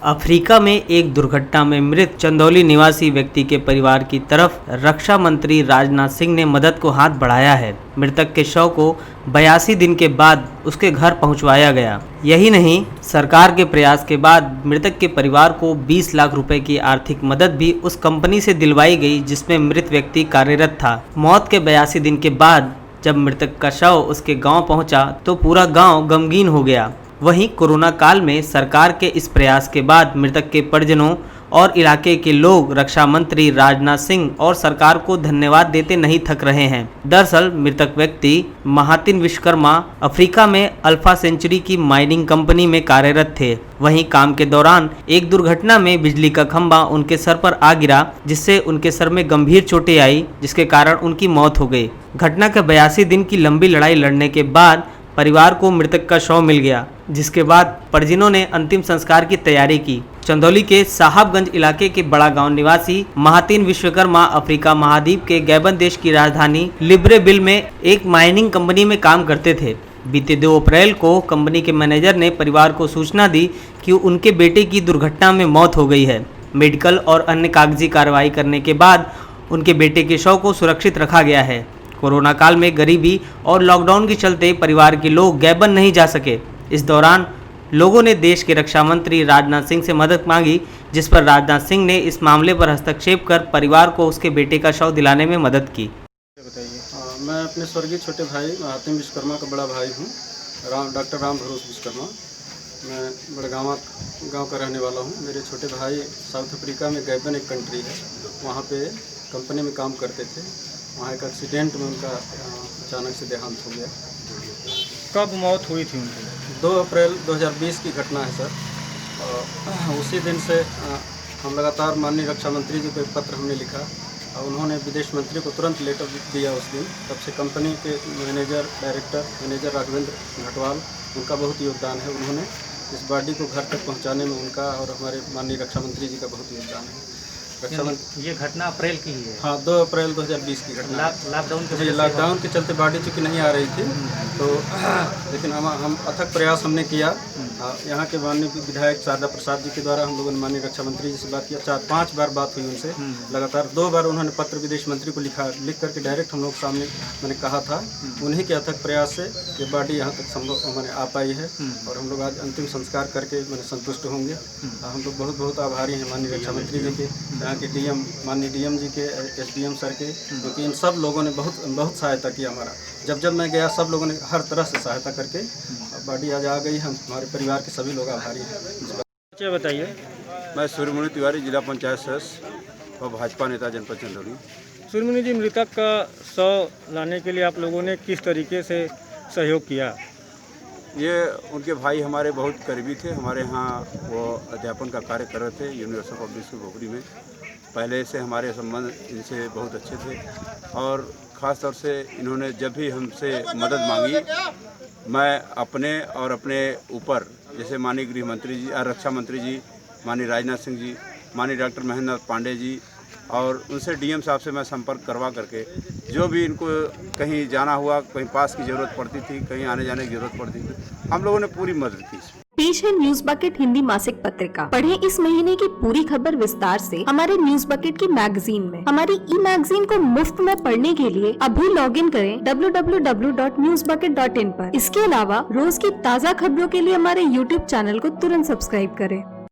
Africa में एक दुर्घटना में मृत चंदौली निवासी व्यक्ति के परिवार की तरफ रक्षा मंत्री राजनाथ सिंह ने मदद को हाथ बढ़ाया है। मृतक के शव को 82 दिन के बाद उसके घर पहुंचवाया गया। यही नहीं, सरकार के प्रयास के बाद मृतक के परिवार को 20 लाख रुपए की आर्थिक मदद भी उस कंपनी से दिलवाई गई जिसमें मृत व्यक्ति कार्यरत था। मौत के 82 दिन के बाद जब मृतक का शव उसके गाँव पहुँचा तो पूरा गाँव गमगीन हो गया। वहीं कोरोना काल में सरकार के इस प्रयास के बाद मृतक के परिजनों और इलाके के लोग रक्षा मंत्री राजनाथ सिंह और सरकार को धन्यवाद देते नहीं थक रहे हैं। दरअसल मृतक व्यक्ति महातिन विश्वकर्मा अफ्रीका में अल्फा सेंचुरी की माइनिंग कंपनी में कार्यरत थे। वहीं काम के दौरान एक दुर्घटना में बिजली का खंभा उनके सर पर आ गिरा, जिससे उनके सर में गंभीर चोटें आई, जिसके कारण उनकी मौत हो गई। घटना के 82 दिन की लंबी लड़ाई लड़ने के बाद परिवार को मृतक का शव मिल गया, जिसके बाद परिजनों ने अंतिम संस्कार की तैयारी की। चंदौली के साहबगंज इलाके के बड़ा गांव निवासी महातिन विश्वकर्मा अफ्रीका महाद्वीप के गैबन देश की राजधानी लिब्रेविल में एक माइनिंग कंपनी में काम करते थे। बीते 2 अप्रैल को कंपनी के मैनेजर ने परिवार को सूचना दी कि उनके बेटे की दुर्घटना में मौत हो गई है। मेडिकल और अन्य कागजी कार्रवाई करने के बाद उनके बेटे के शव को सुरक्षित रखा गया है। कोरोना काल में गरीबी और लॉकडाउन के चलते परिवार के लोग गैबन नहीं जा सके। इस दौरान लोगों ने देश के रक्षा मंत्री राजनाथ सिंह से मदद मांगी, जिस पर राजनाथ सिंह ने इस मामले पर हस्तक्षेप कर परिवार को उसके बेटे का शव दिलाने में मदद की। बताइए। मैं अपने स्वर्गीय छोटे भाई महातिन विश्वकर्मा का बड़ा भाई हूँ, डॉक्टर राम भरोस विश्वकर्मा। मैं बड़गांव गांव का रहने वाला हूँ। मेरे छोटे भाई साउथ अफ्रीका में गैबन एक कंट्री है, वहाँ पे कंपनी में काम करते थे। वहाँ एक एक्सीडेंट में उनका अचानक से देहांत हो गया। कब मौत हुई थी उनकी? 2 अप्रैल 2020 की घटना है सर। उसी दिन से हम लगातार माननीय रक्षा मंत्री जी को एक पत्र हमने लिखा और उन्होंने विदेश मंत्री को तुरंत लेटर दिया उस दिन। तब से कंपनी के डायरेक्टर मैनेजर राघवेंद्र घटवाल, उनका बहुत योगदान है। उन्होंने इस बॉडी को घर तक पहुंचाने में उनका और हमारे माननीय रक्षा मंत्री जी का बहुत योगदान है। ये घटना अप्रैल की ही है? हाँ, 2 अप्रैल 2020 की घटना। लॉकडाउन के चलते बॉडी चूँकि नहीं आ रही थी, तो लेकिन हम अथक प्रयास हमने किया। यहाँ के माननीय विधायक शारदा प्रसाद जी के द्वारा हम लोगों ने माननीय रक्षा मंत्री जी से बात किया। 4-5 बार बात हुई उनसे लगातार। 2 बार उन्होंने पत्र विदेश मंत्री को लिख करके डायरेक्ट हम लोग सामने मैंने कहा था। उन्हीं के अथक प्रयास से ये बॉडी यहाँ तक संभव मैंने आ पाई है और हम लोग आज अंतिम संस्कार करके मैंने संतुष्ट होंगे। हम लोग बहुत बहुत आभारी हैं माननीय रक्षा मंत्री जी के, यहाँ के डीएम माननीय डीएम जी के, एसडीएम सर के, क्योंकि इन सब लोगों ने बहुत सहायता की हमारा। जब मैं गया सब लोगों ने हर तरह से सहायता करके बॉडी आज आ गई। हम हमारे परिवार के सभी लोग आभारी हैं। क्या बताइए। मैं सूर्यमुनि तिवारी, जिला पंचायत सदस्य और भाजपा नेता जनपद चंदौली। सूर्यमुनि जी, मृतक का शव लाने के लिए आप लोगों ने किस तरीके से सहयोग किया? ये उनके भाई हमारे बहुत करीबी थे। हमारे यहाँ वो अध्यापन का कार्य कर रहे थे यूनिवर्सिटी पब्लिक स्कूल भोगरी में। पहले से हमारे संबंध इनसे बहुत अच्छे थे और ख़ास तौर से इन्होंने जब भी हमसे मदद मांगी, मैं अपने और अपने ऊपर, जैसे माननीय गृह मंत्री जी, रक्षा मंत्री जी, माननीय राजनाथ सिंह जी, माननीय डॉक्टर महेंद्र नाथ पांडे जी और उनसे डीएम साहब से मैं संपर्क करवा करके जो भी इनको कहीं जाना हुआ, कहीं पास की ज़रूरत पड़ती थी, कहीं आने जाने की ज़रूरत पड़ती थी, हम लोगों ने पूरी मदद की। पेश है न्यूज बकेट हिंदी मासिक पत्रिका। पढ़ें इस महीने की पूरी खबर विस्तार से हमारे न्यूज बकेट की मैगजीन में। हमारी ई मैगजीन को मुफ्त में पढ़ने के लिए अभी लॉगिन करें www.newsbucket.in पर। इसके अलावा रोज की ताज़ा खबरों के लिए हमारे YouTube चैनल को तुरंत सब्सक्राइब करें।